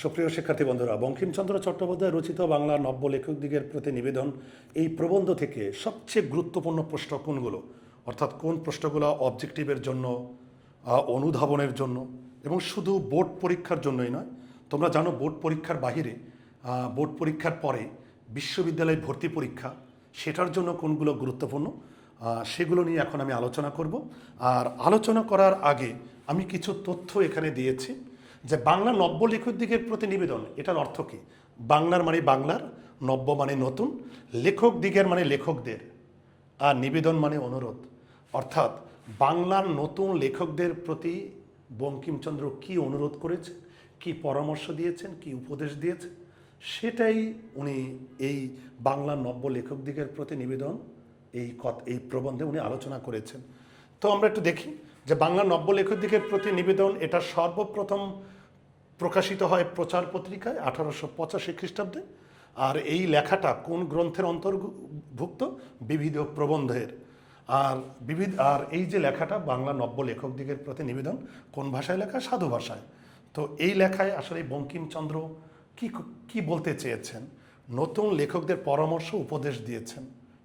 সুপ্রিয় শিক্ষার্থী বন্ধুরা, বঙ্কিমচন্দ্র চট্টোপাধ্যায় রচিত বাংলা নব্য লেখকদিগের প্রতি নিবেদন এই প্রবন্ধ থেকে সবচেয়ে গুরুত্বপূর্ণ প্রশ্ন কোনগুলো, অর্থাৎ কোন প্রশ্নগুলো অবজেক্টিভের জন্য, অনুধাবনের জন্য এবং শুধু বোর্ড পরীক্ষার জন্যই নয়। তোমরা জানো বোর্ড পরীক্ষার বাহিরে, বোর্ড পরীক্ষার পরে বিশ্ববিদ্যালয় ভর্তি পরীক্ষা, সেটার জন্য কোনগুলো গুরুত্বপূর্ণ সেগুলো নিয়ে এখন আমি আলোচনা করব। আর আলোচনা করার আগে আমি কিছু তথ্য এখানে দিয়েছি যে বাংলা নব্য লেখকদিগের প্রতি নিবেদন, এটার অর্থ কী? বাংলার মানে বাংলার, নব্য মানে নতুন, লেখক দিগের মানে লেখকদের, আর নিবেদন মানে অনুরোধ। অর্থাৎ বাংলার নতুন লেখকদের প্রতি বঙ্কিমচন্দ্র কি অনুরোধ করেছেন, কি পরামর্শ দিয়েছেন, কি উপদেশ দিয়েছেন, সেটাই উনি এই বাংলার নব্য লেখকদিগের প্রতি নিবেদন এই প্রবন্ধে উনি আলোচনা করেছেন। তো আমরা একটু দেখি যে বাংলা নব্য লেখকদিগের প্রতি নিবেদন এটা সর্বপ্রথম প্রকাশিত হয় প্রচার পত্রিকায় 1885 খ্রিস্টাব্দে। আর এই লেখাটা কোন গ্রন্থের অন্তর্ভুক্ত? বিবিধ প্রবন্ধের। আর এই যে লেখাটা বাংলা নব্য লেখকদিগের প্রতি নিবেদন কোন ভাষায় লেখা? সাধু ভাষায়। তো এই লেখায় আসলে বঙ্কিমচন্দ্র কি কি বলতে চেয়েছেন? নতুন লেখকদের পরামর্শ উপদেশ দিয়েছেন।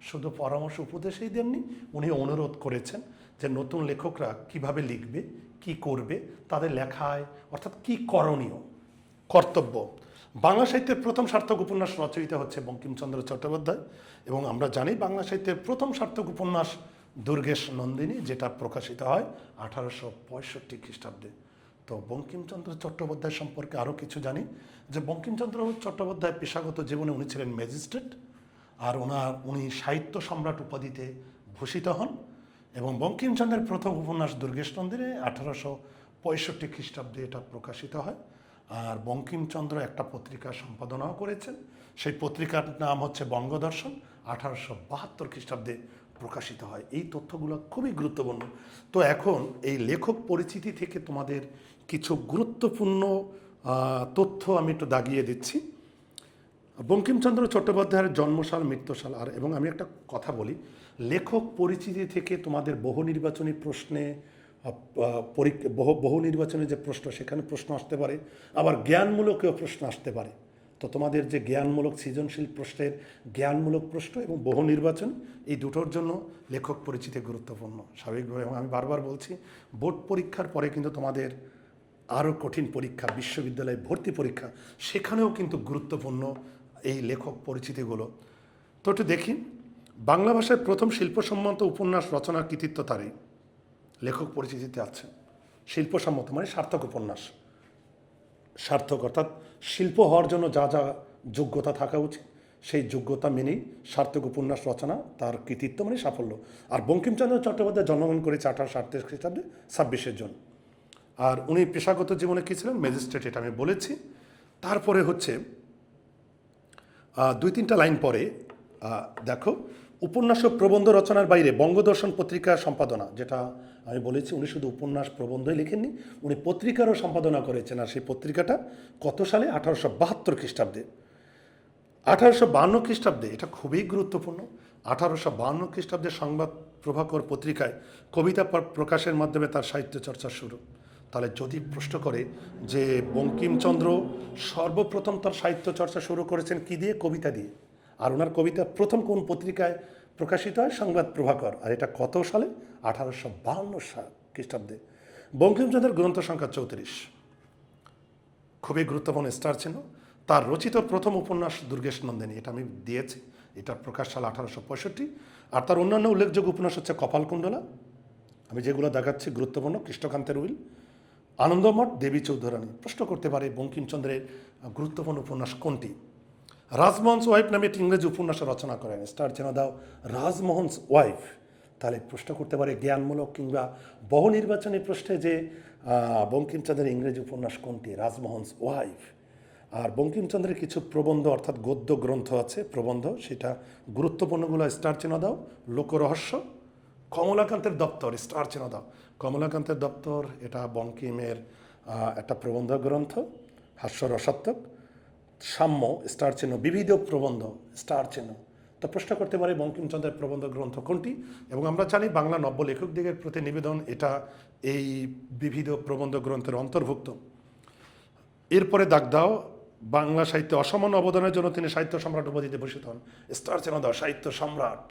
শুধু পরামর্শ উপদেশই দেননি, উনি অনুরোধ করেছেন যে নতুন লেখকরা কিভাবে লিখবে, কি করবে, তাদের লেখায় অর্থাৎ কি করণীয়, কর্তব্য। বাংলা সাহিত্যের প্রথম সার্থক উপন্যাস রচয়িতা হচ্ছে বঙ্কিমচন্দ্র চট্টোপাধ্যায়, এবং আমরা জানি বাংলা সাহিত্যের প্রথম সার্থক উপন্যাস দুর্গেশ নন্দিনী, যেটা প্রকাশিত হয় 1865 খ্রিস্টাব্দে। তো বঙ্কিমচন্দ্র চট্টোপাধ্যায় সম্পর্কে আরও কিছু জানি যে বঙ্কিমচন্দ্র চট্টোপাধ্যায় পেশাগত জীবনে উনি ছিলেন ম্যাজিস্ট্রেট, আর উনি সাহিত্য সম্রাট উপাধিতে ভূষিত হন। এবং বঙ্কিমচন্দ্রের প্রথম উপন্যাস দুর্গেশ নন্দিনী 1865 খ্রিস্টাব্দে এটা প্রকাশিত হয়। আর বঙ্কিমচন্দ্র একটা পত্রিকা সম্পাদনাও করেছেন, সেই পত্রিকার নাম হচ্ছে বঙ্গদর্শন, 1872 খ্রিস্টাব্দে প্রকাশিত হয়। এই তথ্যগুলো খুবই গুরুত্বপূর্ণ। তো এখন এই লেখক পরিচিতি থেকে তোমাদের কিছু গুরুত্বপূর্ণ তথ্য আমি একটু দাগিয়ে দিচ্ছি। বঙ্কিমচন্দ্র চট্টোপাধ্যায়ের জন্মসাল, মৃত্যুসাল, এবং আমি একটা কথা বলি, লেখক পরিচিতি থেকে তোমাদের বহু নির্বাচনী প্রশ্নে, বহু নির্বাচনী যে প্রশ্ন, সেখানে প্রশ্ন আসতে পারে, আবার জ্ঞানমূলকও প্রশ্ন আসতে পারে। তো তোমাদের যে জ্ঞানমূলক সৃজনশীল প্রশ্নের জ্ঞানমূলক প্রশ্ন এবং বহু নির্বাচন, এই দুটোর জন্য লেখক পরিচিতি গুরুত্বপূর্ণ স্বাভাবিকভাবে। এবং আমি বারবার বলছি, বোর্ড পরীক্ষার পরে কিন্তু তোমাদের আরও কঠিন পরীক্ষা, বিশ্ববিদ্যালয় ভর্তি পরীক্ষা, সেখানেও কিন্তু গুরুত্বপূর্ণ এই লেখক পরিচিতিগুলো। তো একটু দেখি, বাংলা ভাষায় প্রথম শিল্পসম্মত উপন্যাস রচনার কৃতিত্ব তারই লেখক পরিচিতিতে আছে। শিল্পসম্মত মানে সার্থক উপন্যাস, সার্থক অর্থাৎ শিল্প হওয়ার জন্য যা যা যোগ্যতা থাকা উচিত, সেই যোগ্যতা মেনেই সার্থক উপন্যাস রচনা তার কৃতিত্ব মানে সাফল্য। আর বঙ্কিমচন্দ্র চট্টোপাধ্যায় জন্মগ্রহণ করেছে 1838 খ্রিস্টাব্দে 26 জন। আর উনি পেশাগত জীবনে কী ছিলেন? ম্যাজিস্ট্রেট, এটা আমি বলেছি। তারপরে হচ্ছে 2-3টা লাইন পরে দেখো, উপন্যাস ও প্রবন্ধ রচনার বাইরে বঙ্গদর্শন পত্রিকার সম্পাদনা, যেটা আমি বলেছি, উনি শুধু উপন্যাস প্রবন্ধই লেখেননি, উনি পত্রিকারও সম্পাদনা করেছেন। আর সেই পত্রিকাটা কত সালে? 1872 খ্রিস্টাব্দে। 1852 খ্রিস্টাব্দে, এটা খুবই গুরুত্বপূর্ণ, 1852 খ্রিস্টাব্দে সংবাদ প্রভাকর পত্রিকায় কবিতা প্রকাশের মাধ্যমে তার সাহিত্য চর্চা শুরু। তাহলে যদি প্রশ্ন করে যে বঙ্কিমচন্দ্র সর্বপ্রথম তার সাহিত্য চর্চা শুরু করেছেন কী দিয়ে? কবিতা দিয়ে। আর ওনার কবিতা প্রথম কোন পত্রিকায় প্রকাশিত হয়? সংবাদ প্রভাকর। আর এটা কত সালে? 1852 খ্রিস্টাব্দে। বঙ্কিমচন্দ্রের গ্রন্থ সংখ্যা 34, খুবই গুরুত্বপূর্ণ স্টার চিহ্ন। তার রচিত প্রথম উপন্যাস দুর্গেশ নন্দিনী, এটা আমি দিয়েছি, এটার প্রকাশ সাল 1865। আর তার অন্যান্য উল্লেখযোগ্য উপন্যাস হচ্ছে কপালকুণ্ডলা, আমি যেগুলো দেখাচ্ছি গুরুত্বপূর্ণ, কৃষ্ণকান্তের উইল, আনন্দমঠ, দেবী চৌধুরানী। প্রশ্ন করতে পারে বঙ্কিমচন্দ্রের গুরুত্বপূর্ণ উপন্যাস কোনটি? রাজমোহনস ওয়াইফ নামে একটি ইংরেজি উপন্যাস রচনা করেন, স্টার চিহ্ন দাও, রাজমোহনস ওয়াইফ। তাহলে প্রশ্ন করতে পারে জ্ঞানমূলক কিংবা বহু নির্বাচনী প্রশ্নে যে বঙ্কিমচন্দ্রের ইংরেজি উপন্যাস কোনটি? রাজমোহনস ওয়াইফ। আর বঙ্কিমচন্দ্রের কিছু প্রবন্ধ অর্থাৎ গদ্য গ্রন্থ আছে, প্রবন্ধ, সেটা গুরুত্বপূর্ণগুলো স্টার চিহ্ন দাও, লোকরহস্য, কমলাকান্তের দপ্তর, স্টার চিহ্ন দাও, কমলাকান্তের দপ্তর, এটা বঙ্কিমের একটা প্রবন্ধ গ্রন্থ, হাস্যরসাত্মক, সাম্য, স্টার চিহ্ন, বিবিধ প্রবন্ধ, স্টার চিহ্ন। তো প্রশ্ন করতে পারে বঙ্কিমচন্দ্রের প্রবন্ধ গ্রন্থ কোনটি? এবং আমরা জানি বাংলা নব্য লেখকদিগের প্রতি নিবেদন, এটা এই বিবিধ প্রবন্ধ গ্রন্থের অন্তর্ভুক্ত। এরপরে দাগ দাও, বাংলা সাহিত্যে অসামান্য অবদানের জন্য তিনি সাহিত্য সম্রাট উপাধিতে ভূষিত হন। স্টার চেনা দাও, সাহিত্য সম্রাট।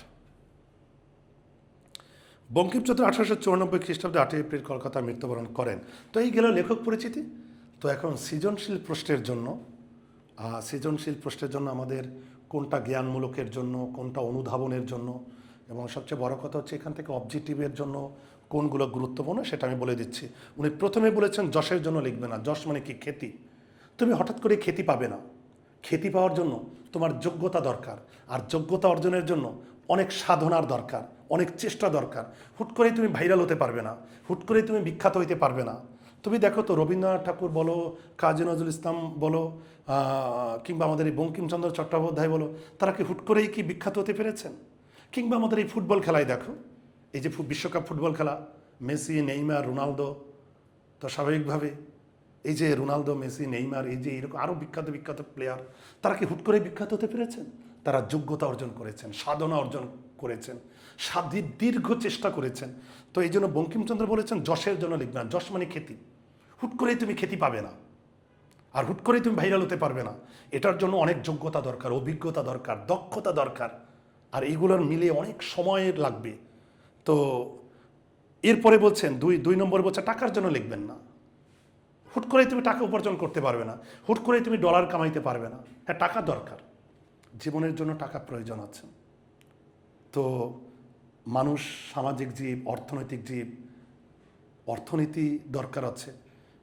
বঙ্কিমচন্দ্র 1894 খ্রিস্টাব্দে 8 এপ্রিল কলকাতায় মৃত্যুবরণ করেন। তো এই গেল লেখক পরিচিতি। তো এখন সৃজনশীল প্রশ্নের জন্য আমাদের কোনটা জ্ঞানমূলকের জন্য, কোনটা অনুধাবনের জন্য, এবং সবচেয়ে বড় কথা হচ্ছে এখান থেকে অবজেক্টিভের জন্য কোনগুলো গুরুত্বপূর্ণ সেটা আমি বলে দিচ্ছি। উনি প্রথমে বলেছেন যশের জন্য লিখবে না। যশ মানে কি? খ্যাতি। তুমি হঠাৎ করে খ্যাতি পাবে না। খ্যাতি পাওয়ার জন্য তোমার যোগ্যতা দরকার, আর যোগ্যতা অর্জনের জন্য অনেক সাধনার দরকার, অনেক চেষ্টা দরকার। হুট করেই তুমি ভাইরাল হতে পারবে না, হুট করেই তুমি বিখ্যাত হইতে পারবে না। তুমি দেখো তো, রবীন্দ্রনাথ ঠাকুর বলো, কাজী নজরুল ইসলাম বলো, কিংবা আমাদের এই বঙ্কিমচন্দ্র চট্টোপাধ্যায় বলো, তারা কি হুট করেই কি বিখ্যাত হতে পেরেছেন? কিংবা আমাদের এই ফুটবল খেলায় দেখো, এই যে বিশ্বকাপ ফুটবল খেলা, মেসি, নেইমার, রোনালদো, তো স্বাভাবিকভাবে এই যে রোনালদো, মেসি, নেইমার, এই যে এরকম আরও বিখ্যাত প্লেয়ার, তারা কি হুট করে বিখ্যাত হতে পেরেছেন? তারা যোগ্যতা অর্জন করেছেন, সাধনা অর্জন করেছেন, দীর্ঘ চেষ্টা করেছেন। তো এই জন্য বঙ্কিমচন্দ্র বলেছেন যশের জন্য লিখবে না। যশ মানে খ্যাতি। হুট করেই তুমি খ্যাতি পাবে না, আর হুট করেই তুমি ভাইরাল হতে পারবে না। এটার জন্য অনেক যোগ্যতা দরকার, অভিজ্ঞতা দরকার, দক্ষতা দরকার, আর এইগুলোর মিলে অনেক সময় লাগবে। তো এরপরে বলছেন দুই নম্বর বলছে টাকার জন্য লিখবেন না। হুট করেই তুমি টাকা উপার্জন করতে পারবে না, হুট করেই তুমি ডলার কামাইতে পারবে না। হ্যাঁ, টাকা দরকার, জীবনের জন্য টাকা প্রয়োজন আছে। তো মানুষ সামাজিক জীব, অর্থনৈতিক জীব, অর্থনীতি দরকার আছে,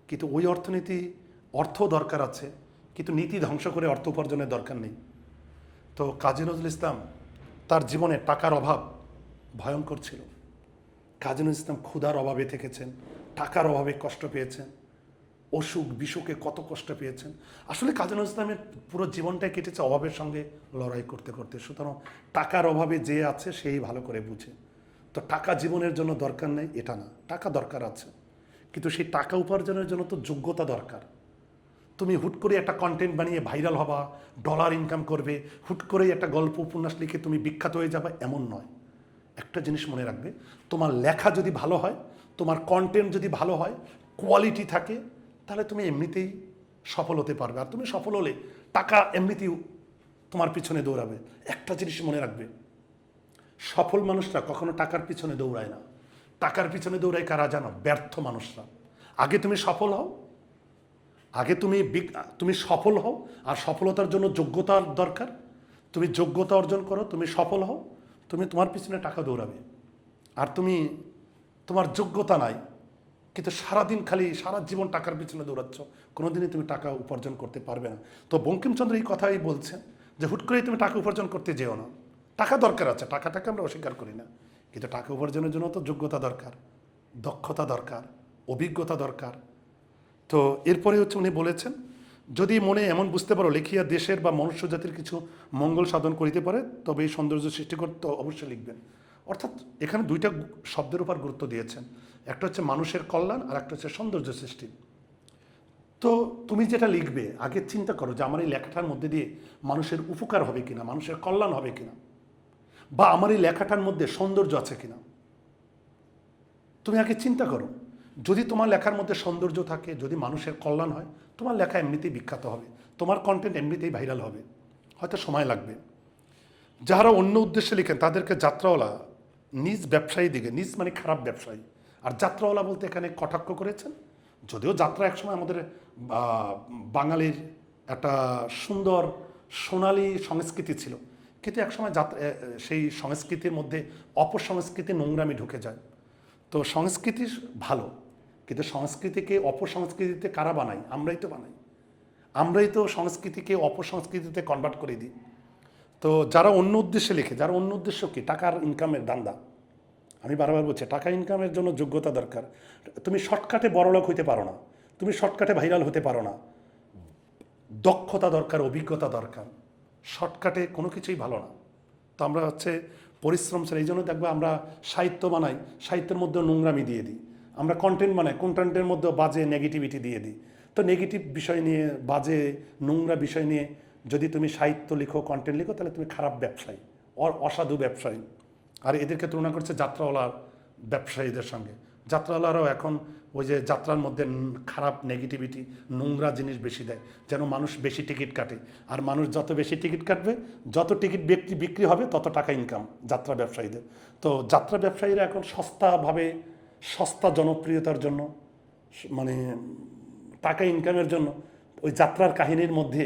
কিন্তু ওই অর্থ দরকার আছে, কিন্তু নীতি ধ্বংস করে অর্থ উপার্জনের দরকার নেই। তো কাজী নজরুল ইসলাম তার জীবনে টাকার অভাব ভয়ঙ্কর ছিল। কাজী নজরুল ইসলাম ক্ষুধার অভাবে থেকেছেন, টাকার অভাবে কষ্ট পেয়েছেন, অসুখ বিসুখে কত কষ্ট পেয়েছেন। আসলে কাজী নজরুল ইসলামের পুরো জীবনটাই কেটেছে অভাবের সঙ্গে লড়াই করতে করতে। সুতরাং টাকার অভাবে যে আছে সেই ভালো করে বুঝে। তো টাকা জীবনের জন্য দরকার নেই এটা না, টাকা দরকার আছে, কিন্তু সেই টাকা উপার্জনের জন্য তো যোগ্যতা দরকার। তুমি হুট করে একটা কন্টেন্ট বানিয়ে ভাইরাল হবা, ডলার ইনকাম করবে, হুট করেই একটা গল্প উপন্যাস লিখে তুমি বিখ্যাত হয়ে যাবে, এমন নয়। একটা জিনিস মনে রাখবে, তোমার লেখা যদি ভালো হয়, তোমার কন্টেন্ট যদি ভালো হয়, কোয়ালিটি থাকে, তাহলে তুমি এমনিতেই সফল হতে পারবে। আর তুমি সফল হলে টাকা এমনিতেই তোমার পিছনে দৌড়াবে। একটা জিনিস মনে রাখবে, সফল মানুষরা কখনো টাকার পিছনে দৌড়ায় না। টাকার পিছনে দৌড়ায় কারা জানো? ব্যর্থ মানুষরা। আগে তুমি সফল হও, আগে তুমি সফল হও, আর সফলতার জন্য যোগ্যতার দরকার। তুমি যোগ্যতা অর্জন করো, তুমি সফল হও, তোমার পিছনে টাকা দৌড়াবে। আর তোমার যোগ্যতা নাই, কিন্তু সারা জীবন টাকার পিছনে দৌড়াচ্ছ, কোনোদিনই তুমি টাকা উপার্জন করতে পারবে না। তো বঙ্কিমচন্দ্র এই কথাই বলছেন যে হুট করেই তুমি টাকা উপার্জন করতে যেও না। টাকা দরকার আছে, টাকাটাকে আমরা অস্বীকার করি না, কিন্তু টাকা উপার্জনের জন্য তো যোগ্যতা দরকার, দক্ষতা দরকার, অভিজ্ঞতা দরকার। তো এরপরে হচ্ছে উনি বলেছেন, যদি মনে এমন বুঝতে পারো লিখিয়া দেশের বা মনুষ্য জাতির কিছু মঙ্গল সাধন করিতে পারে, তবে এই সৌন্দর্য সৃষ্টি করতে অবশ্যই লিখবেন। অর্থাৎ এখানে দুইটা শব্দের উপর গুরুত্ব দিয়েছেন, একটা হচ্ছে মানুষের কল্যাণ, আর একটা হচ্ছে সৌন্দর্য সৃষ্টি। তো তুমি যেটা লিখবে আগে চিন্তা করো যে আমার এই লেখাটার মধ্যে দিয়ে মানুষের উপকার হবে কিনা, মানুষের কল্যাণ হবে কিনা, বা আমার এই লেখাটার মধ্যে সৌন্দর্য আছে কিনা। তুমি আগে চিন্তা করো। যদি তোমার লেখার মধ্যে সৌন্দর্য থাকে, যদি মানুষের কল্যাণ হয়, তোমার লেখা এমনিতেই বিখ্যাত হবে, তোমার কন্টেন্ট এমনিতেই ভাইরাল হবে। হয়তো সময় লাগবে। যারা অন্য উদ্দেশ্যে লিখেন তাদেরকে যাত্রাওয়ালা নিজ ব্যবসায়ী দিকে, নিজ মানে খারাপ ব্যবসায়ী, আর যাত্রাওয়ালা বলতে এখানে কটাক্ষ করেছেন। যদিও যাত্রা একসময় আমাদের বাঙালির একটা সুন্দর সোনালী সংস্কৃতি ছিল, কিন্তু একসময় সেই সংস্কৃতির মধ্যে অপসংস্কৃতি, নোংরামি ঢুকে যায়। তো সংস্কৃতি ভালো, কিন্তু সংস্কৃতিকে অপসংস্কৃতিতে কারা বানাই? আমরাই তো বানাই। আমরাই তো সংস্কৃতিকে অপসংস্কৃতিতে কনভার্ট করে দিই। তো যারা অন্য উদ্দেশ্যে লেখে, যারা অন্য উদ্দেশ্য কি টাকার ইনকামের ধান্দা, আমি বারবার বলছি টাকা ইনকামের জন্য যোগ্যতা দরকার। তুমি শর্টকাটে বড়লোক হইতে পারো না, তুমি শর্টকাটে ভাইরাল হতে পারো না। দক্ষতা দরকার, অভিজ্ঞতা দরকার। শর্টকাটে কোনো কিছুই ভালো না। তো আমরা পরিশ্রম ছাড়া, এই জন্য দেখবো আমরা সাহিত্য বানাই, সাহিত্যের মধ্যে নোংরামি দিয়ে দিই। আমরা কন্টেন্ট বানাই, কন্টেন্টের মধ্যে বাজে নেগেটিভিটি দিয়ে দিই। তো নেগেটিভ বিষয় নিয়ে, বাজে নোংরা বিষয় নিয়ে যদি তুমি সাহিত্য লিখো, কন্টেন্ট লিখো, তাহলে তুমি খারাপ ব্যবসায়ী, অসাধু ব্যবসায়ী। আর এদেরকে তুলনা করছে যাত্রাওয়ালার ব্যবসায়ীদের সঙ্গে। যাত্রালারাও এখন ওই যে যাত্রার মধ্যে খারাপ নেগেটিভিটি, নোংরা জিনিস বেশি দেয়, যেন মানুষ বেশি টিকিট কাটে। আর মানুষ যত বেশি টিকিট কাটবে, যত টিকিট বিক্রি হবে, তত টাকা ইনকাম যাত্রা ব্যবসায়ীদের। তো যাত্রা ব্যবসায়ীরা এখন সস্তাভাবে, সস্তা জনপ্রিয়তার জন্য, মানে টাকা ইনকামের জন্য ওই যাত্রার কাহিনীর মধ্যে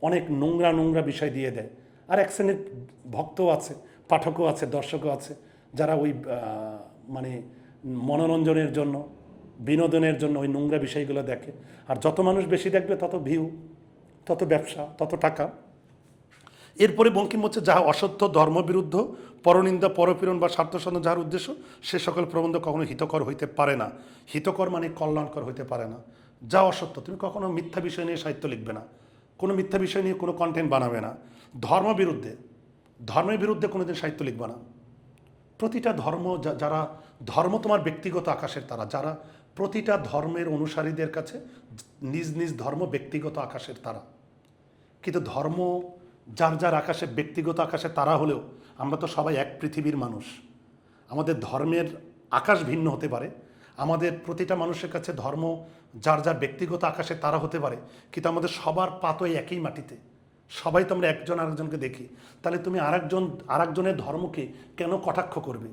অনেক নোংরা নোংরা বিষয় দিয়ে দেয়। আর এক শ্রেণীর ভক্তও আছে, পাঠকও আছে, দর্শকও আছে, যারা ওই মানে মনোরঞ্জনের জন্য, বিনোদনের জন্য ওই নোংরা বিষয়গুলো দেখে। আর যত মানুষ বেশি দেখবে, তত ভিউ, তত ব্যবসা, তত টাকা। এরপরে বঙ্কিম হচ্ছে, যাহা অসত্য, ধর্মবিরুদ্ধ, পরনিন্দা, পরপীড়ন বা স্বার্থসাধন যাহার উদ্দেশ্য, সে সকল প্রবন্ধ কখনো হিতকর হইতে পারে না। হিতকর মানে কল্যাণকর হইতে পারে না। যা অসত্য, তুমি কখনো মিথ্যা বিষয় নিয়ে সাহিত্য লিখবে না, কোনো মিথ্যা বিষয় নিয়ে কোনো কন্টেন্ট বানাবে না। ধর্মের বিরুদ্ধে কোনোদিন সাহিত্য লিখবে না। প্রতিটা ধর্ম, যারা ধর্ম তোমার ব্যক্তিগত আকাশের তারা, যারা প্রতিটা ধর্মের অনুসারীদের কাছে নিজ নিজ ধর্ম ব্যক্তিগত আকাশের তারা। কিন্তু ধর্ম যার যার আকাশে, ব্যক্তিগত আকাশে তারা হলেও আমরা তো সবাই এক পৃথিবীর মানুষ। আমাদের ধর্মের আকাশ ভিন্ন হতে পারে, আমাদের প্রতিটা মানুষের কাছে ধর্ম যার যার ব্যক্তিগত আকাশে তারা হতে পারে, কিন্তু আমাদের সবার পাত ওই একই মাটিতে। সবাই তো আমরা একজন আরেকজনকে দেখি। তাহলে তুমি আরেকজনের ধর্মকে কেন কটাক্ষ করবে?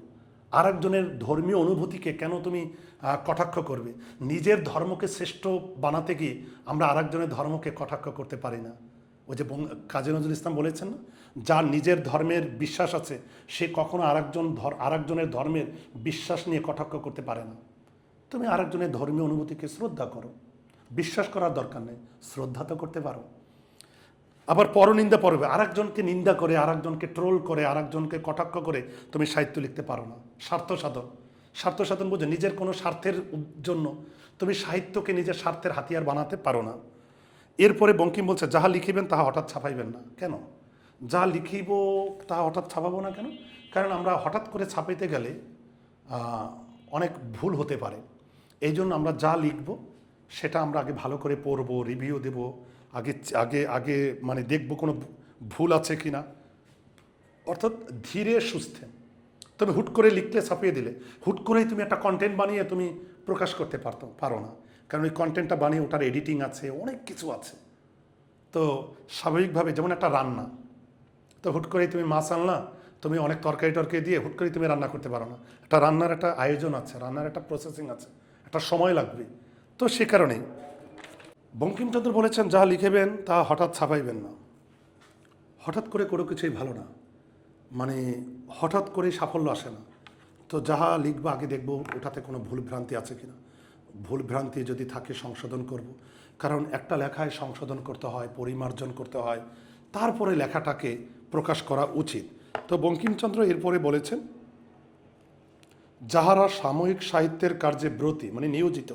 আরেকজনের ধর্মীয় অনুভূতিকে কেন তুমি কটাক্ষ করবে? নিজের ধর্মকে শ্রেষ্ঠ বানাতে গিয়ে আমরা আরেকজনের ধর্মকে কটাক্ষ করতে পারি না। ওই যে কাজী নজরুল ইসলাম বলেছেন না, যার নিজের ধর্মের বিশ্বাস আছে, সে কখনো আরেকজনের ধর্মের বিশ্বাস নিয়ে কটাক্ষ করতে পারে না। তুমি আরেকজনের ধর্মীয় অনুভূতিকে শ্রদ্ধা করো, বিশ্বাস করার দরকার নেই, শ্রদ্ধা তো করতে পারো। আবার পরনিন্দা পরবে, আরেকজনকে নিন্দা করে, আরেকজনকে ট্রোল করে, আরেকজনকে কটাক্ষ করে তুমি সাহিত্য লিখতে পারো না। স্বার্থ সাধন বুঝে, নিজের কোনো স্বার্থের জন্য তুমি সাহিত্যকে নিজের স্বার্থের হাতিয়ার বানাতে পারো না। এরপরে বঙ্কিম বলছে, যাহা লিখিবেন তাহা হঠাৎ ছাপাইবেন না। কেন? যা লিখিব তাহা হঠাৎ ছাপাবো না কেন? কারণ আমরা হঠাৎ করে ছাপাইতে গেলে অনেক ভুল হতে পারে। এই জন্য আমরা যা লিখব সেটা আমরা আগে ভালো করে পড়বো, রিভিউ দেব, আগে আগে আগে মানে দেখব কোনো ভুল আছে কি না। অর্থাৎ ধীরে সুস্থে। তুমি হুট করে লিখলে, ছাপিয়ে দিলে, হুট করেই তুমি একটা কন্টেন্ট বানিয়ে তুমি প্রকাশ করতে পারো না। কারণ ওই কন্টেন্টটা বানিয়ে ওটার এডিটিং আছে, অনেক কিছু আছে। তো স্বাভাবিকভাবে, যেমন একটা রান্না, তো হুট করেই তুমি মাছ আনলা, তুমি অনেক তরকারি দিয়ে হুট করেই তুমি রান্না করতে পারো না। একটা রান্নার একটা আয়োজন আছে, রান্নার একটা প্রসেসিং আছে, একটা সময় লাগবে। তো সে কারণেই বঙ্কিমচন্দ্র বলেছেন, যাহা লিখেবেন তা হঠাৎ ছাপাইবেন না। হঠাৎ করে কোনো কিছুই ভালো না, মানে হঠাৎ করে সাফল্য আসে না। তো যাহা লিখবো আগে দেখবো ওটাতে কোনো ভুলভ্রান্তি আছে কিনা। ভুলভ্রান্তি যদি থাকে সংশোধন করব। কারণ একটা লেখায় সংশোধন করতে হয়, পরিমার্জন করতে হয়, তারপরে লেখাটাকে প্রকাশ করা উচিত। তো বঙ্কিমচন্দ্র এরপরে বলেছেন, যাহারা সাময়িক সাহিত্যের কার্যে ব্রতী মানে নিয়োজিত,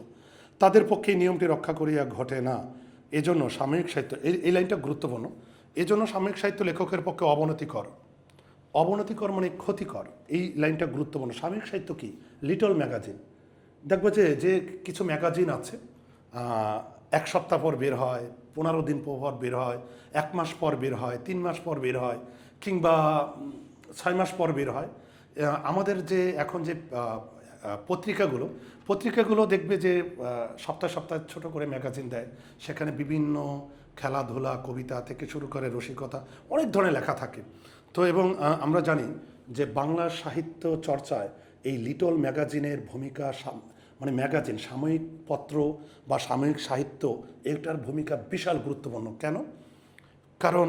তাদের পক্ষে এই নিয়মটি রক্ষা করিয়া ঘটে না। এজন্য সাময়িক সাহিত্য, এই লাইনটা গুরুত্বপূর্ণ, এজন্য সাময়িক সাহিত্য লেখকের পক্ষে অবনতিকর মানে ক্ষতিকর। এই লাইনটা গুরুত্বপূর্ণ। সাময়িক সাহিত্য কি? Little magazine. দেখবো যে কিছু ম্যাগাজিন আছে, এক সপ্তাহ পর বের হয়, 15 দিন পর বের হয়, 1 মাস পর বের হয়, 3 মাস পর বের হয়, কিংবা 6 মাস পর বের হয়। আমাদের যে এখন যে পত্রিকাগুলো দেখবে যে সপ্তাহে সপ্তাহে ছোট করে ম্যাগাজিন দেয়, সেখানে বিভিন্ন খেলাধুলা, কবিতা থেকে শুরু করে রসিকতা, অনেক ধরনের লেখা থাকে। তো এবং আমরা জানি যে বাংলা সাহিত্য চর্চায় এই লিটল ম্যাগাজিনের ভূমিকা, মানে ম্যাগাজিন, সাময়িক পত্র বা সাময়িক সাহিত্য, এটার ভূমিকা বিশাল গুরুত্বপূর্ণ। কেন? কারণ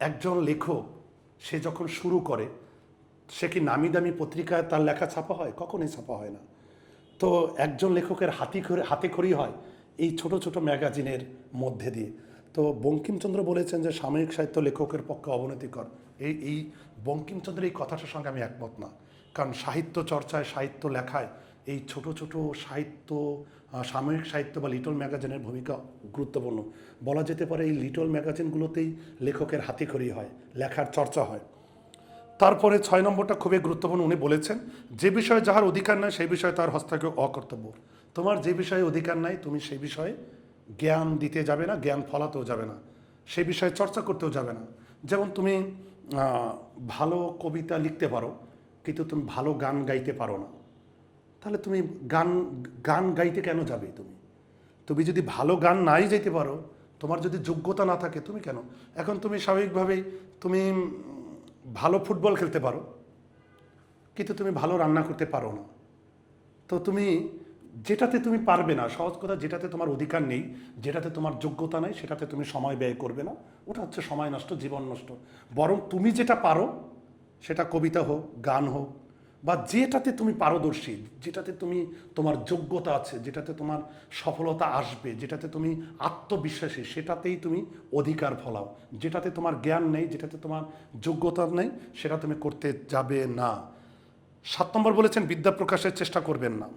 একজন লেখক সে যখন শুরু করে, সে কি নামি দামি পত্রিকায় তার লেখা ছাপা হয়? কখনোই ছাপা হয় না। তো একজন লেখকের হাতে খড়ি হয় এই ছোট ছোট ম্যাগাজিনের মধ্যে দিয়ে। তো বঙ্কিমচন্দ্র বলেছেন যে সাময়িক সাহিত্য লেখকের পক্ষে অবনতিকর। এই বঙ্কিমচন্দ্রের এই কথাটার সঙ্গে আমি একমত না। কারণ সাহিত্য চর্চায়, সাহিত্য লেখায় এই ছোট ছোট সাহিত্য, সাময়িক সাহিত্য বা লিটল ম্যাগাজিনের ভূমিকা গুরুত্বপূর্ণ। বলা যেতে পারে এই লিটল ম্যাগাজিনগুলোতেই লেখকের হাতেখড়ি হয়, লেখার চর্চা হয়। তারপরে 6 নম্বরটা খুবই গুরুত্বপূর্ণ। উনি বলেছেন, যে বিষয়ে যাহার অধিকার নাই সেই বিষয়ে তার হস্তক্ষেপ অকর্তব্য। তোমার যে বিষয়ে অধিকার নাই, তুমি সেই বিষয়ে জ্ঞান দিতে যাবে না, জ্ঞান ফলাতেও যাবে না, সেই বিষয়ে চর্চা করতেও যাবে না। যেমন তুমি ভালো কবিতা লিখতে পারো, কিন্তু তুমি ভালো গান গাইতে পারো না, তাহলে তুমি গান গান গাইতে কেন যাবে? তুমি যদি ভালো গান নাই যাইতে পারো, তোমার যদি যোগ্যতা না থাকে, তুমি কেন? এখন তুমি স্বাভাবিকভাবেই তুমি ভালো ফুটবল খেলতে পারো, কিন্তু তুমি ভালো রান্না করতে পারো না। তো তুমি যেটাতে তুমি পারবে না, সহজ কথা, যেটাতে তোমার অধিকার নেই, যেটাতে তোমার যোগ্যতা নেই, সেটাতে তুমি সময় ব্যয় করবে না। ওটা হচ্ছে সময় নষ্ট, জীবন নষ্ট। বরং তুমি যেটা পারো, সেটা কবিতা হোক, গান হোক, বা যেটাতে তুমি পারদর্শী, যেটাতে তুমি তোমার যোগ্যতা আছে, যেটাতে তোমার সফলতা আসবে, যেটাতে তুমি আত্মবিশ্বাসী, সেটাতেই তুমি অধিকার ফলাও। যেটাতে তোমার জ্ঞান নেই, যেটাতে তোমার যোগ্যতা নেই, সেটা তুমি করতে যাবে না। 7 নম্বর বলেছেন বিদ্যা প্রকাশের চেষ্টা করবেন না।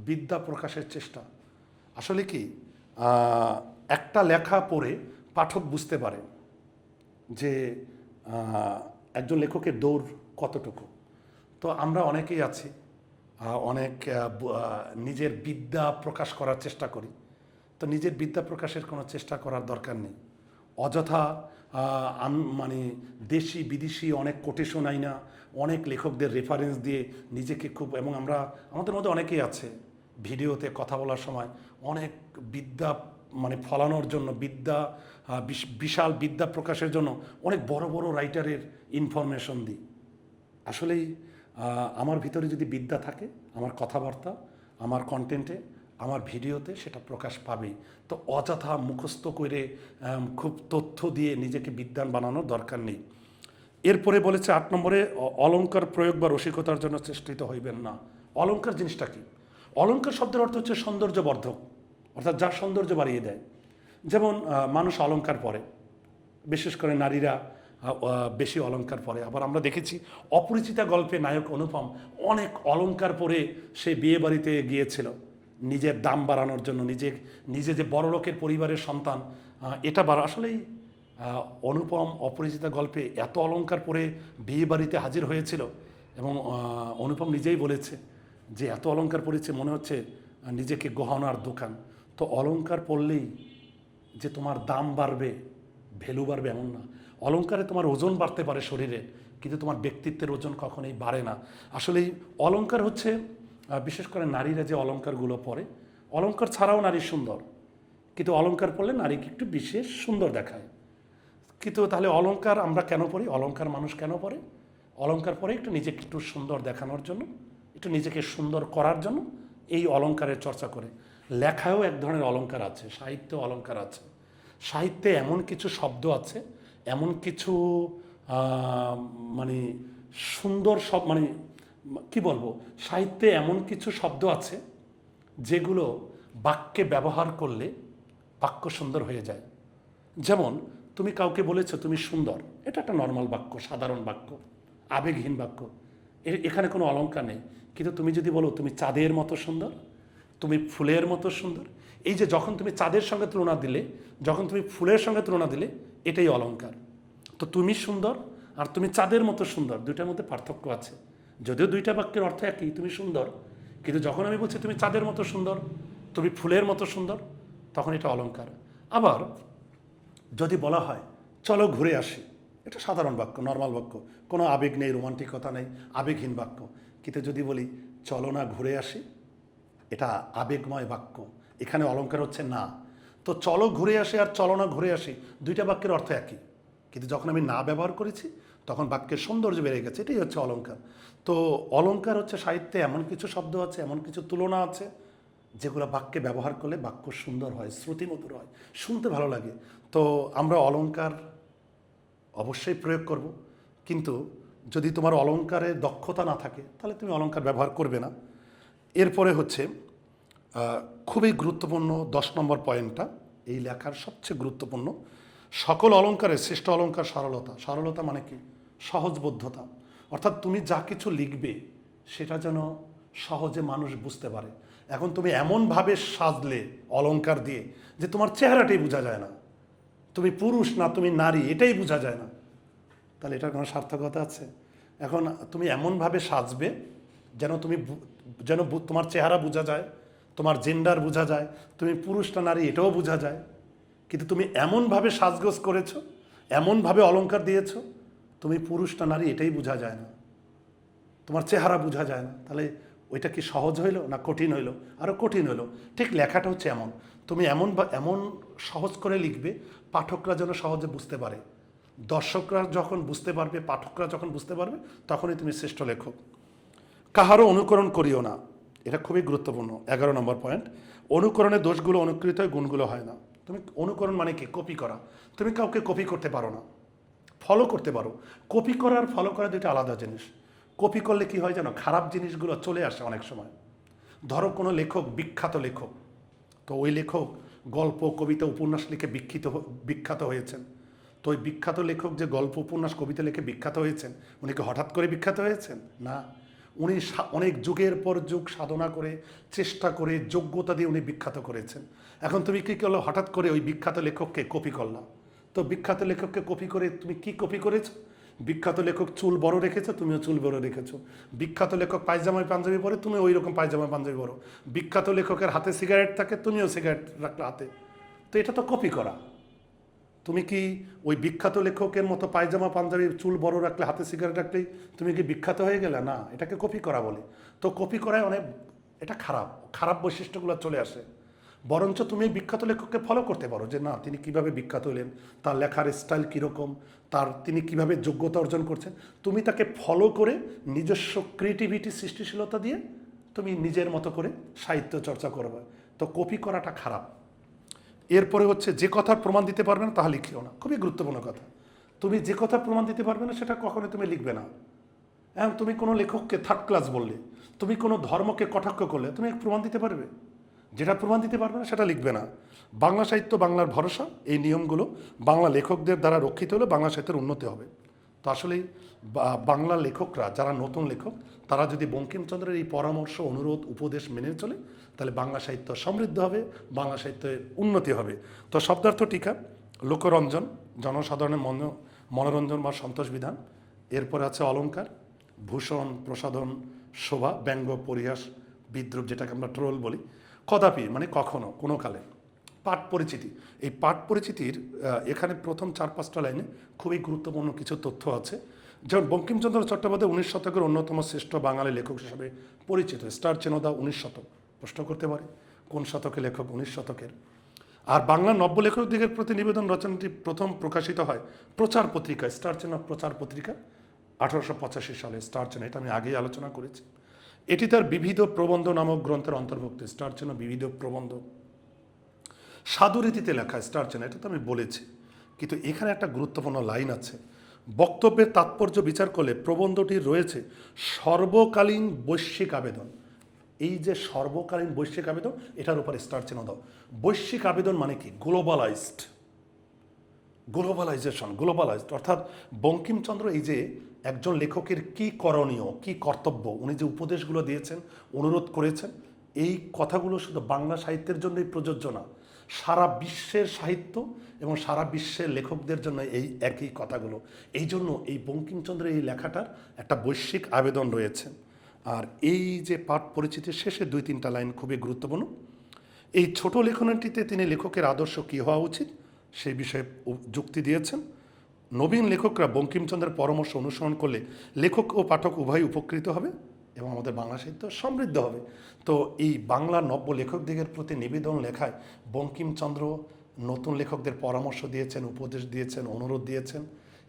বিদ্যা প্রকাশের চেষ্টা আসলে কি, একটা লেখা পড়ে পাঠক বুঝতে পারে যে একজন লেখকের দৌড় কতটুকু। তো আমরা অনেকেই আছি, অনেক নিজের বিদ্যা প্রকাশ করার চেষ্টা করি। তো নিজের বিদ্যা প্রকাশের কোনো চেষ্টা করার দরকার নেই। অযথা মানে দেশি বিদেশি অনেক কোটেশন আইনা, অনেক লেখকদের রেফারেন্স দিয়ে নিজেকে খুব, এবং আমাদের মধ্যে অনেকেই আছে ভিডিওতে কথা বলার সময় অনেক বিদ্যা মানে ফলানোর জন্য, বিশাল বিদ্যা প্রকাশের জন্য অনেক বড় বড় রাইটারের ইনফরমেশন দিই। আসলেই আমার ভিতরে যদি বিদ্যা থাকে, আমার কথাবার্তা, আমার কন্টেন্টে, আমার ভিডিওতে সেটা প্রকাশ পাবেই। তো অযথা মুখস্থ করে খুব তথ্য দিয়ে নিজেকে বিদ্বান বানানোর দরকার নেই। এরপরে বলেছে 8 নম্বরে, অলংকার প্রয়োগ বা রসিকতার জন্য চেষ্টিত হইবেন না। অলংকার জিনিসটা কি? অলংকার শব্দের অর্থ হচ্ছে সৌন্দর্যবর্ধক, অর্থাৎ যা সৌন্দর্য বাড়িয়ে দেয়। যেমন মানুষ অলংকার পরে, বিশেষ করে নারীরা বেশি অলংকার পরে। আবার আমরা দেখেছি অপরিচিতা গল্পে নায়ক অনুপম অনেক অলংকার পরে সে বিয়ে বাড়িতে গিয়েছিল নিজের দাম বাড়ানোর জন্য, নিজে যে বড় লোকের পরিবারের সন্তান, এটা আসলেই অনুপম অপরিচিতা গল্পে এত অলংকার পরে বিয়ে বাড়িতে হাজির হয়েছিল, এবং অনুপম নিজেই বলেছে যে এত অলংকার পরেছে মনে হচ্ছে নিজেকে গহনার দোকান। তো অলংকার পরলেই যে তোমার দাম বাড়বে, ভ্যালু বাড়বে এমন না। অলংকারে তোমার ওজন বাড়তে পারে শরীরে, কিন্তু তোমার ব্যক্তিত্বের ওজন কখনোই বাড়ে না। আসলে অলংকার হচ্ছে, বিশেষ করে নারীরা যে অলংকারগুলো পরে, অলংকার ছাড়াও নারী সুন্দর, কিন্তু অলংকার পরলে নারীকে একটু বিশেষ সুন্দর দেখায়। কিন্তু তাহলে অলংকার আমরা কেন পরি? অলংকার মানুষ কেন পরে? অলংকার পরে একটু নিজেকে একটু সুন্দর দেখানোর জন্য, একটু নিজেকে সুন্দর করার জন্য এই অলংকারের চর্চা করে। লেখায়ও এক ধরনের অলংকার আছে, সাহিত্য অলংকার আছে। সাহিত্যে এমন কিছু শব্দ আছে, এমন কিছু মানে সুন্দর মানে কি বলবো, সাহিত্যে এমন কিছু শব্দ আছে যেগুলো বাক্যে ব্যবহার করলে বাক্য সুন্দর হয়ে যায়। যেমন তুমি কাউকে বলেছো তুমি সুন্দর, এটা একটা নর্মাল বাক্য, সাধারণ বাক্য, আবেগহীন বাক্য, এখানে কোনো অলংকার নেই। কিন্তু তুমি যদি বলো তুমি চাঁদের মতো সুন্দর, তুমি ফুলের মতো সুন্দর, এই যে যখন তুমি চাঁদের সঙ্গে তুলনা দিলে, যখন তুমি ফুলের সঙ্গে তুলনা দিলে, এটাই অলংকার। তো তুমি সুন্দর আর তুমি চাঁদের মতো সুন্দর, দুইটার মধ্যে পার্থক্য আছে। যদিও দুইটা বাক্যের অর্থ একই, তুমি সুন্দর, কিন্তু যখন আমি বলছি তুমি চাঁদের মতো সুন্দর, তুমি ফুলের মতো সুন্দর, তখন এটা অলংকার। আবার যদি বলা হয় চলো ঘুরে আসি, এটা সাধারণ বাক্য, নর্মাল বাক্য, কোনো আবেগ নেই, রোমান্টিকতা নেই, আবেগহীন বাক্য। কিন্তু যদি বলি চলো না ঘুরে আসি, এটা আবেগময় বাক্য, এখানে অলংকার হচ্ছে না। তো চলো ঘুরে আসি আর চলো না ঘুরে আসি, দুইটা বাক্যের অর্থ একই, কিন্তু যখন আমি না ব্যবহার করেছি তখন বাক্যের সৌন্দর্য বেড়ে গেছে, এটাই হচ্ছে অলংকার। তো অলংকার হচ্ছে সাহিত্যে এমন কিছু শব্দ আছে, এমন কিছু তুলনা আছে যেগুলো বাক্যে ব্যবহার করলে বাক্য সুন্দর হয়, শ্রুতিমধুর হয়, শুনতে ভালো লাগে। তো আমরা অলংকার অবশ্যই প্রয়োগ করব, কিন্তু যদি তোমার অলংকারের দক্ষতা না থাকে তাহলে তুমি অলংকার ব্যবহার করবে না। এরপরে হচ্ছে খুবই গুরুত্বপূর্ণ 10 নম্বর পয়েন্টটা, এই লেখার সবচেয়ে গুরুত্বপূর্ণ, সকল অলংকারের শ্রেষ্ঠ অলংকার সরলতা। সরলতা মানে কি? সহজবোধ্যতা। অর্থাৎ তুমি যা কিছু লিখবে সেটা যেন সহজে মানুষ বুঝতে পারে। এখন তুমি এমনভাবে সাজলে অলংকার দিয়ে যে তোমার চেহারাটাই বোঝা যায় না, তুমি পুরুষ না তুমি নারী এটাই বোঝা যায় না, তাহলে এটার কোনো সার্থকতা আছে? এখন তুমি এমনভাবে সাজবে যেন তোমার চেহারা বোঝা যায়, তোমার জেন্ডার বোঝা যায়, তুমি পুরুষ না নারী এটাও বোঝা যায়। কিন্তু তুমি এমনভাবে সাজগোজ করেছো, এমনভাবে অলংকার দিয়েছো, তুমি পুরুষ না নারী এটাই বোঝা যায় না, তোমার চেহারা বোঝা যায় না। তাহলে ওইটা কি সহজ হইলো না কঠিন হইলো? আরও কঠিন হইলো। ঠিক লেখাটা হচ্ছে এমন, তুমি এমন সহজ করে লিখবে পাঠকরা যেন সহজে বুঝতে পারে। দর্শকরা যখন বুঝতে পারবে, পাঠকরা যখন বুঝতে পারবে, তখনই তুমি শ্রেষ্ঠ লেখক। কাহারও অনুকরণ করিও না, এটা খুবই গুরুত্বপূর্ণ। 11 নম্বর পয়েন্ট, অনুকরণের দোষগুলো অনুকৃত হয়, গুণগুলো হয় না। তুমি অনুকরণ মানে কি? কপি করা। তুমি কাউকে কপি করতে পারো না, ফলো করতে পারো। কপি করা আর ফলো করা দুটো আলাদা জিনিস। কপি করলে কি হয় জানো? খারাপ জিনিসগুলো চলে আসে অনেক সময়। ধরো কোনো লেখক, বিখ্যাত লেখক, তো ওই লেখক গল্প, কবিতা, উপন্যাস লিখে বিখ্যাত হয়েছেন। তো ওই বিখ্যাত লেখক যে গল্প, উপন্যাস, কবিতা লিখে বিখ্যাত হয়েছেন, উনি কি হঠাৎ করে বিখ্যাত হয়েছেন? না, উনি অনেক যুগের পর যুগ সাধনা করে, চেষ্টা করে, যোগ্যতা দিয়ে উনি বিখ্যাত করেছেন। এখন তুমি কী করলো? হঠাৎ করে ওই বিখ্যাত লেখককে কপি করলাম। তো বিখ্যাত লেখককে কপি করে তুমি কি কপি করেছো? বিখ্যাত লেখক চুল বড় রেখেছো, তুমিও চুল বড় রেখেছো। বিখ্যাত লেখক পায়জামায় পাঞ্জাবি পরে, তুমি ওই রকম পায়জামায় পাঞ্জাবি পরো। বিখ্যাত লেখকের হাতে সিগারেট থাকে, তুমিও সিগারেট রাখলে হাতে। তো এটা তো কপি করা। তুমি কি ওই বিখ্যাত লেখকের মতো পায়জামা, পাঞ্জাবি, চুল বড় রাখলে, হাতে সিগারেট রাখলেই তুমি কি বিখ্যাত হয়ে গেলে? না, এটাকে কপি করা বলে। তো কপি করায় অনেক, এটা খারাপ খারাপ বৈশিষ্ট্যগুলো চলে আসে। বরঞ্চ তুমি বিখ্যাত লেখককে ফলো করতে পারো, যে না, তিনি কিভাবে বিখ্যাত হলেন, তার লেখার স্টাইল কীরকম, তিনি কিভাবে যোগ্যতা অর্জন করছেন। তুমি তাকে ফলো করে নিজস্ব ক্রিয়েটিভিটি, সৃষ্টিশীলতা দিয়ে তুমি নিজের মতো করে সাহিত্য চর্চা করবে। তো কপি করাটা খারাপ। এরপরে হচ্ছে, যে কথার প্রমাণ দিতে পারবে না তাহা লিখিও না। খুবই গুরুত্বপূর্ণ কথা। তুমি যে কথার প্রমাণ দিতে পারবে না সেটা কখনোই তুমি লিখবে না। এখন তুমি কোনো লেখককে থার্ড ক্লাস বললে, তুমি কোনো ধর্মকে কটাক্ষ করলে, তুমি প্রমাণ দিতে পারবে? যেটা প্রমাণ দিতে পারবে না সেটা লিখবে না। বাংলা সাহিত্য বাংলার ভরসা, এই নিয়মগুলো বাংলা লেখকদের দ্বারা রক্ষিত হলে বাংলা সাহিত্যের উন্নতি হবে। তো আসলেই বাংলা লেখকরা, যারা নতুন লেখক, তারা যদি বঙ্কিমচন্দ্রের এই পরামর্শ, অনুরোধ, উপদেশ মেনে চলে, তাহলে বাংলা সাহিত্য সমৃদ্ধ হবে, বাংলা সাহিত্যের উন্নতি হবে। তো শব্দার্থ টিকা, লোকরঞ্জন, জনসাধারণের মনোরঞ্জন বা সন্তোষ বিধান। এরপরে আছে অলঙ্কার, ভূষণ, প্রসাধন, শোভা, ব্যঙ্গ, পরিহাস, বিদ্রুপ, যেটাকে আমরা ট্রোল বলি। কদাপি মানে কখনো, কোনো কালে। পাঠ পরিচিতি, এই পাঠ পরিচিতির এখানে প্রথম 4-5টা লাইনে খুবই গুরুত্বপূর্ণ কিছু তথ্য আছে। যেমন বঙ্কিমচন্দ্র চট্টোপাধ্যায় 19 শতকের অন্যতম শ্রেষ্ঠ বাঙালি লেখক হিসেবে পরিচিত। স্টার চেনদা 19 শতক, প্রশ্ন করতে পারে কোন শতকে লেখক? 19 শতকের। আর বাংলার নব্য লেখকদিগের প্রতি নিবেদন রচনাটি প্রথম প্রকাশিত হয় প্রচার পত্রিকায়, স্টার চেনা প্রচার পত্রিকা, 1885 সালে। স্টার চেনা, এটা আমি আগেই আলোচনা করেছি। এটি তার বিবিধ প্রবন্ধ নামক গ্রন্থের অন্তর্ভুক্ত। স্টার চেনা বিবিধ প্রবন্ধ, সাধুরীতিতে লেখা স্টার চেনা, এটা তো আমি বলেছি। কিন্তু এখানে একটা গুরুত্বপূর্ণ লাইন আছে, বক্তব্যের তাৎপর্য বিচার করলে প্রবন্ধটির রয়েছে সর্বকালীন বৈশ্বিক আবেদন। এই যে সর্বকালীন বৈশ্বিক আবেদন, এটার উপর স্টার চেনা দাও। বৈশ্বিক আবেদন মানে কি? গ্লোবালাইজড, অর্থাৎ বঙ্কিমচন্দ্র এই যে একজন লেখকের কি করণীয়, কি কর্তব্য, উনি যে উপদেশগুলো দিয়েছেন, অনুরোধ করেছেন, এই কথাগুলো শুধু বাংলা সাহিত্যের জন্যই প্রযোজ্য না, সারা বিশ্বের সাহিত্য এবং সারা বিশ্বের লেখকদের জন্য এই একই কথাগুলো। এই জন্য এই বঙ্কিমচন্দ্রের এই লেখাটার একটা বৈশ্বিক আবেদন রয়েছে। আর এই যে পাঠ পরিচিতির শেষে 2-3টা লাইন খুবই গুরুত্বপূর্ণ। এই ছোট লেখনটিতে তিনি লেখকের আদর্শ কী হওয়া উচিত সেই বিষয়ে যুক্তি দিয়েছেন। নবীন লেখকরা বঙ্কিমচন্দ্রের পরামর্শ অনুসরণ করলে লেখক ও পাঠক উভয়ই উপকৃত হবে এবং আমাদের বাংলা সাহিত্য সমৃদ্ধ হবে। তো এই বাংলা নব্য লেখকদিগের প্রতি নিবেদন লেখায় বঙ্কিমচন্দ্র নতুন লেখকদের পরামর্শ দিয়েছেন, উপদেশ দিয়েছেন, অনুরোধ দিয়েছেন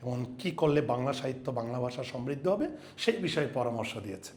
এবং কী করলে বাংলা সাহিত্য, বাংলা ভাষা সমৃদ্ধ হবে সেই বিষয়ে পরামর্শ দিয়েছেন।